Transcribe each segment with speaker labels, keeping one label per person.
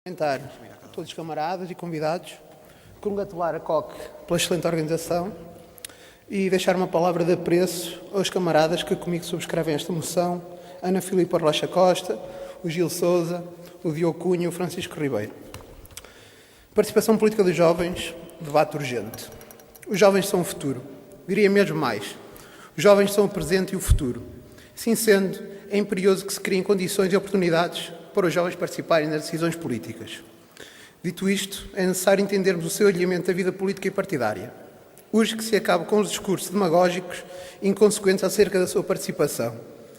Speaker 1: Cumprimentar todos os camaradas e convidados, congratular a COC pela excelente organização e deixar uma palavra de apreço aos camaradas que comigo subscrevem esta moção: Ana Filipa Rocha Costa, o Gil Sousa, o Diogo Cunha e o Francisco Ribeiro. Participação política dos jovens, debate urgente. Os jovens são o futuro, diria mesmo mais. Os jovens são o presente e o futuro. Assim sendo, é imperioso que se criem condições e oportunidades para os jovens participarem nas decisões políticas. Dito isto, é necessário entendermos o seu alinhamento da vida política e partidária. Urge que se acabe com os discursos demagógicos e inconsequentes acerca da sua participação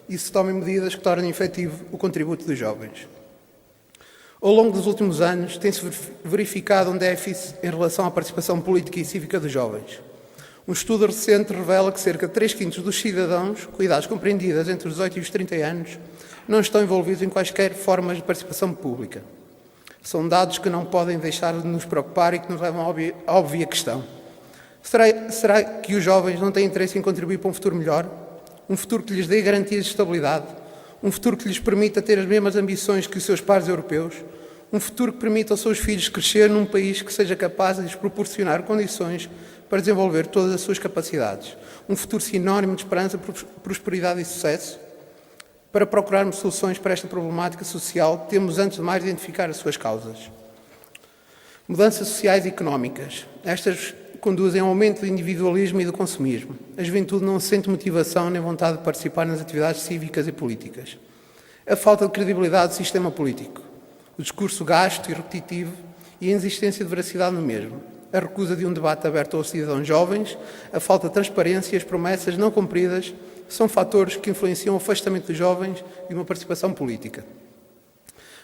Speaker 1: e se tomem medidas que tornem efetivo o contributo dos jovens. Ao longo dos últimos anos, tem-se verificado um déficit em relação à participação política e cívica dos jovens. Um estudo recente revela que cerca de 3/5 dos cidadãos, com idades compreendidas entre os 18 e os 30 anos, não estão envolvidos em quaisquer formas de participação pública. São dados que não podem deixar de nos preocupar e que nos levam à óbvia questão. Será que os jovens não têm interesse em contribuir para um futuro melhor? Um futuro que lhes dê garantias de estabilidade? Um futuro que lhes permita ter as mesmas ambições que os seus pares europeus? Um futuro que permita aos seus filhos crescer num país que seja capaz de lhes proporcionar condições para desenvolver todas as suas capacidades? Um futuro sinónimo de esperança, prosperidade e sucesso? Para procurarmos soluções para esta problemática social, temos antes de mais de identificar as suas causas. Mudanças sociais e económicas. Estas conduzem ao aumento do individualismo e do consumismo. A juventude não sente motivação nem vontade de participar nas atividades cívicas e políticas. A falta de credibilidade do sistema político. O discurso gasto e repetitivo e a inexistência de veracidade no mesmo. A recusa de um debate aberto aos cidadãos jovens, a falta de transparência e as promessas não cumpridas são fatores que influenciam o afastamento dos jovens de uma participação política.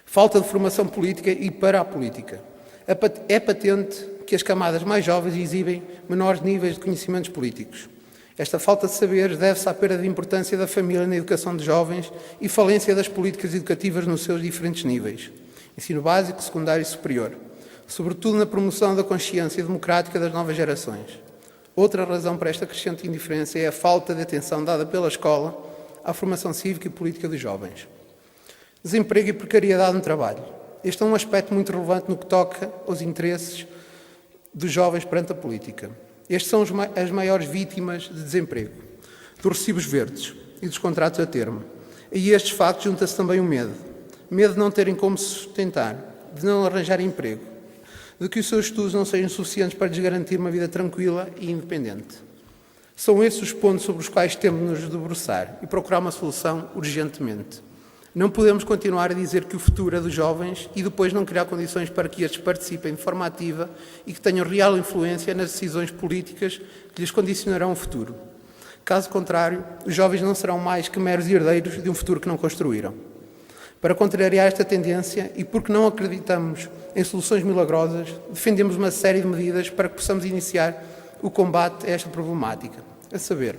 Speaker 1: Falta de formação política e para a política. É patente que as camadas mais jovens exibem menores níveis de conhecimentos políticos. Esta falta de saberes deve-se à perda de importância da família na educação de jovens e falência das políticas educativas nos seus diferentes níveis: ensino básico, secundário e superior, sobretudo na promoção da consciência democrática das novas gerações. Outra razão para esta crescente indiferença é a falta de atenção dada pela escola à formação cívica e política dos jovens. Desemprego e precariedade no trabalho. Este é um aspecto muito relevante no que toca aos interesses dos jovens perante a política. Estes são as maiores vítimas de desemprego, dos recibos verdes e dos contratos a termo. A estes factos junta-se também o medo. Medo de não terem como se sustentar, de não arranjarem emprego, de que os seus estudos não sejam suficientes para lhes garantir uma vida tranquila e independente. São esses os pontos sobre os quais temos de nos debruçar e procurar uma solução urgentemente. Não podemos continuar a dizer que o futuro é dos jovens e depois não criar condições para que estes participem de forma ativa e que tenham real influência nas decisões políticas que lhes condicionarão o futuro. Caso contrário, os jovens não serão mais que meros herdeiros de um futuro que não construíram. Para contrariar esta tendência e porque não acreditamos em soluções milagrosas, defendemos uma série de medidas para que possamos iniciar o combate a esta problemática. A saber,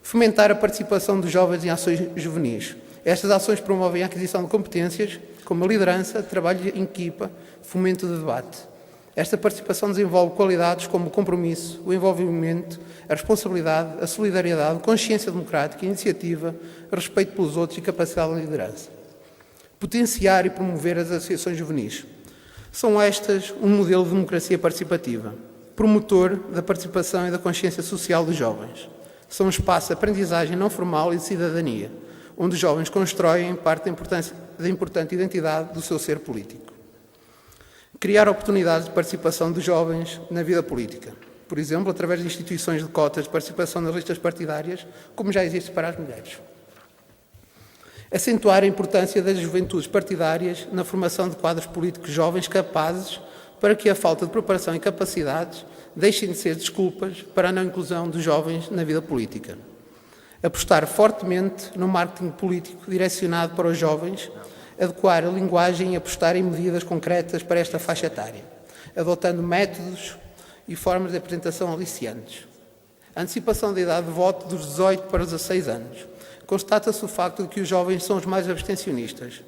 Speaker 1: fomentar a participação dos jovens em ações juvenis. Estas ações promovem a aquisição de competências, como a liderança, trabalho em equipa, fomento de debate. Esta participação desenvolve qualidades como o compromisso, o envolvimento, a responsabilidade, a solidariedade, a consciência democrática, a iniciativa, respeito pelos outros e capacidade de liderança. Potenciar e promover as associações juvenis. São estas um modelo de democracia participativa, promotor da participação e da consciência social dos jovens. São um espaço de aprendizagem não formal e de cidadania, onde os jovens constroem parte da importante identidade do seu ser político. Criar oportunidades de participação dos jovens na vida política, por exemplo, através de instituições de cotas de participação nas listas partidárias, como já existe para as mulheres. Acentuar a importância das juventudes partidárias na formação de quadros políticos jovens capazes para que a falta de preparação e capacidades deixem de ser desculpas para a não inclusão dos jovens na vida política. Apostar fortemente no marketing político direcionado para os jovens, adequar a linguagem e apostar em medidas concretas para esta faixa etária, adotando métodos e formas de apresentação aliciantes. A antecipação da idade de voto dos 18 para os 16 anos. Constata-se o facto de que os jovens são os mais abstencionistas.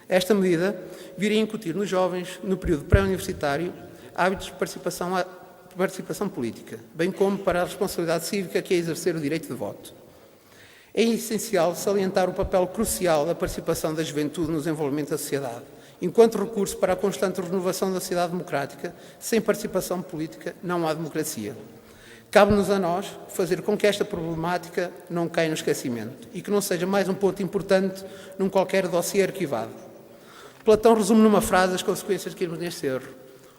Speaker 1: Esta medida viria a incutir nos jovens, no período pré-universitário, hábitos de participação política, bem como para a responsabilidade cívica que é exercer o direito de voto. É essencial salientar o papel crucial da participação da juventude no desenvolvimento da sociedade enquanto recurso para a constante renovação da sociedade democrática. Sem participação política não há democracia. Cabe-nos a nós fazer com que esta problemática não caia no esquecimento e que não seja mais um ponto importante num qualquer dossiê arquivado. Platão resume numa frase as consequências de cairmos neste erro.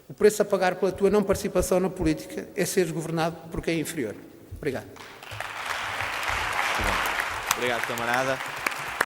Speaker 1: O preço a pagar pela tua não participação na política é seres governado por quem é inferior. Obrigado.
Speaker 2: Obrigado, camarada.